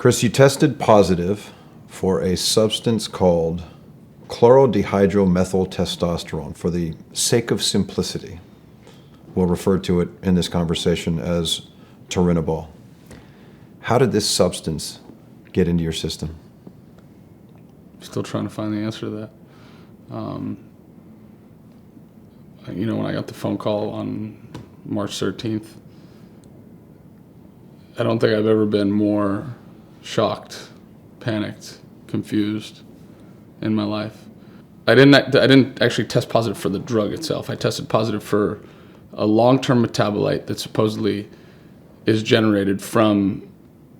Chris, you tested positive for a substance called chlorodihydromethyltestosterone. For the sake of simplicity, we'll refer to it in this conversation as turinabol. How did this substance get into your system? Still trying to find the answer to that. When I got the phone call on March 13th, I don't think I've ever been more shocked, panicked, confused in my life. I didn't actually test positive for the drug itself. I tested positive for a long-term metabolite that supposedly is generated from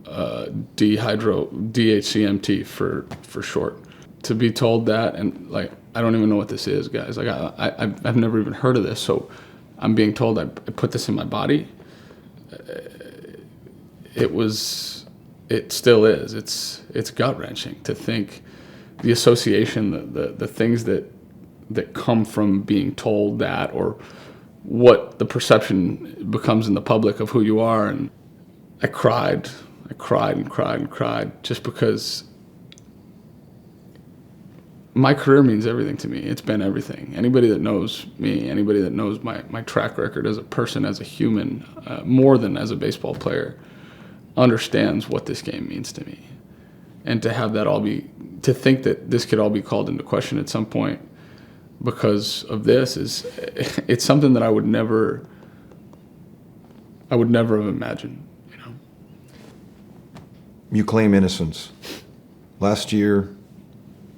DHCMT for short. To be told that, and I don't even know what this is, guys. I've never even heard of this. So I'm being told I put this in my body. It still is. It's gut-wrenching to think the association, the things that come from being told that, or what the perception becomes in the public of who you are. And I cried just because my career means everything to me. It's been everything. Anybody that knows me, anybody that knows my track record as a person, as a human, more than as a baseball player, understands what this game means to me. And to have that to think that this could all be called into question at some point because of this it's something that I would never have imagined, You claim innocence. Last year,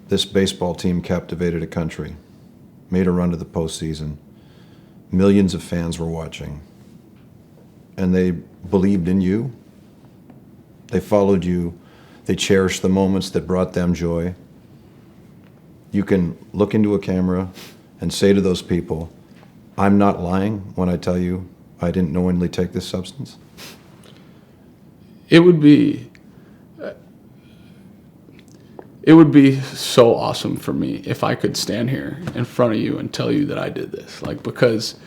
this baseball team captivated a country, made a run to the postseason. Millions of fans were watching. And they believed in you. They followed you. They cherished the moments that brought them joy. You can look into a camera and say to those people, I'm not lying when I tell you I didn't knowingly take this substance? It would be so awesome for me if I could stand here in front of you and tell you that I did this. Because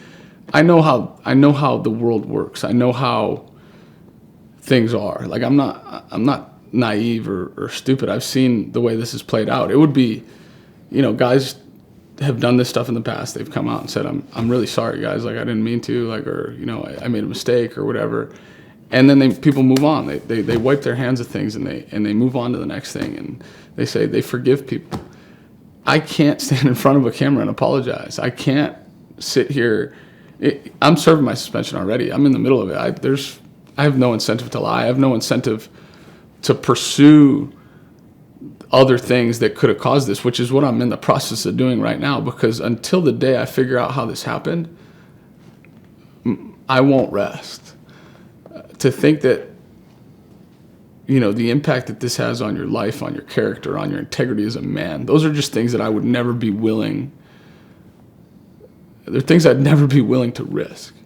I know how the world works. I know how things are. I'm not naive or stupid. I've seen the way this is played out. It would be, guys have done this stuff in the past. They've come out and said, I'm really sorry, guys. I didn't mean to, I made a mistake or whatever. And then people move on. They wipe their hands of things and they move on to the next thing. And they say they forgive people. I can't stand in front of a camera and apologize. I can't sit here. I'm serving my suspension already. I'm in the middle of it. I have no incentive to lie. I have no incentive to pursue other things that could have caused this, which is what I'm in the process of doing right now, because until the day I figure out how this happened, I won't rest. To think that, the impact that this has on your life, on your character, on your integrity as a man, those are just things that I would never be willing. They're things I'd never be willing to risk.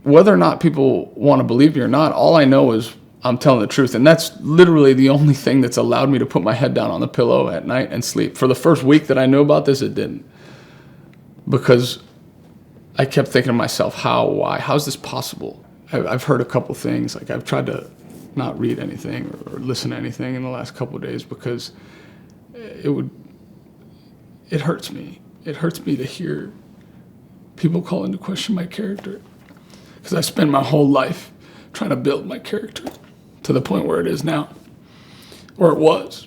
Whether or not people want to believe me or not, all I know is I'm telling the truth. And that's literally the only thing that's allowed me to put my head down on the pillow at night and sleep. For the first week that I knew about this, it didn't. Because I kept thinking to myself, why? How's this possible? I've heard a couple things. I've tried to not read anything or listen to anything in the last couple of days because it hurts me. It hurts me to hear people call into question my character. Because I spent my whole life trying to build my character to the point where it is now, or it was.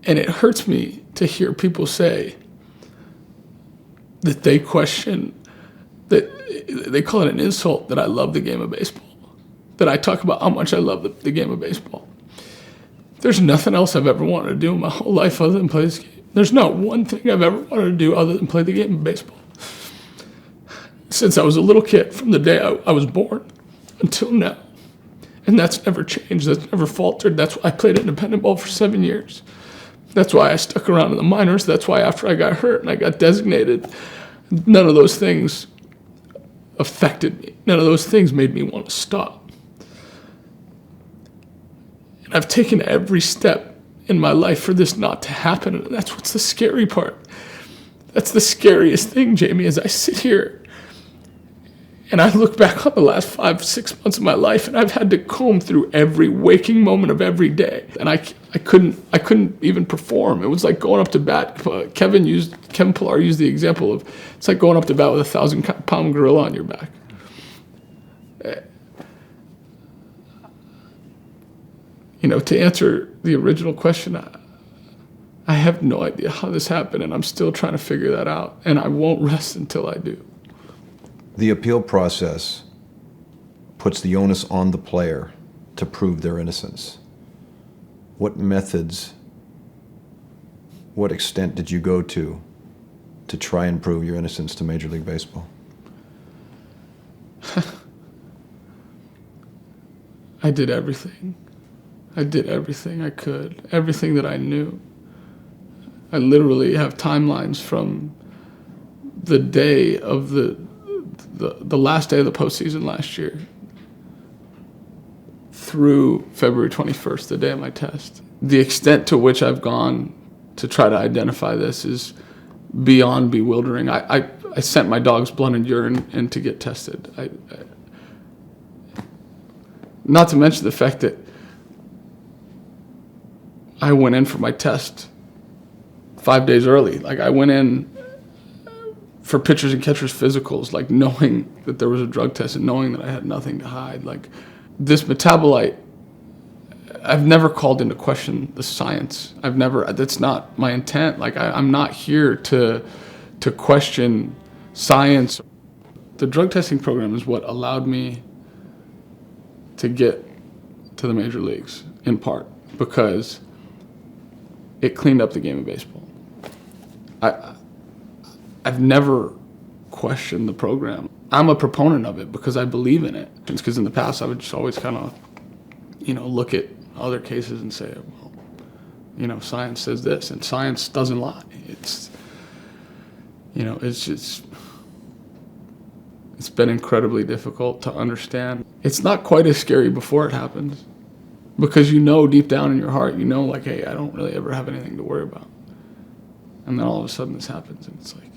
And it hurts me to hear people say that they question, that they call it an insult that I love the game of baseball, that I talk about how much I love the game of baseball. There's nothing else I've ever wanted to do in my whole life other than play this game. There's not one thing I've ever wanted to do other than play the game of baseball. Since I was a little kid, from the day I was born until now. And that's never changed. That's never faltered. That's why I played independent ball for 7 years. That's why I stuck around in the minors. That's why after I got hurt and I got designated, none of those things affected me. None of those things made me want to stop. And I've taken every step in my life for this not to happen. And that's what's the scary part. That's the scariest thing, Jamie, as I sit here And I look back on the last 5-6 months of my life, and I've had to comb through every waking moment of every day. And I couldn't even perform. It was like going up to bat. Kevin Pillar used the example of, it's like going up to bat with a 1,000-pound gorilla on your back. To answer the original question, I have no idea how this happened, and I'm still trying to figure that out, and I won't rest until I do. The appeal process puts the onus on the player to prove their innocence. What methods, what extent did you go to try and prove your innocence to Major League Baseball? I did everything. I did everything I could, everything that I knew. I literally have timelines from the day of the last day of the postseason last year through February 21st, the day of my test. The extent to which I've gone to try to identify this is beyond bewildering. I sent my dog's blood and urine in to get tested. Not to mention the fact that I went in for my test 5 days early. Like, I went in for pitchers and catchers physicals, like, knowing that there was a drug test and knowing that I had nothing to hide. Like, this metabolite, I've never called into question the science. That's not my intent. Like, I'm not here to question science. The drug testing program is what allowed me to get to the major leagues, in part, because it cleaned up the game of baseball. I've never questioned the program. I'm a proponent of it because I believe in it. Because in the past, I would just always kind of, look at other cases and say, well, science says this, and science doesn't lie. It's been incredibly difficult to understand. It's not quite as scary before it happens, because deep down in your heart, like, hey, I don't really ever have anything to worry about. And then all of a sudden this happens, and it's like,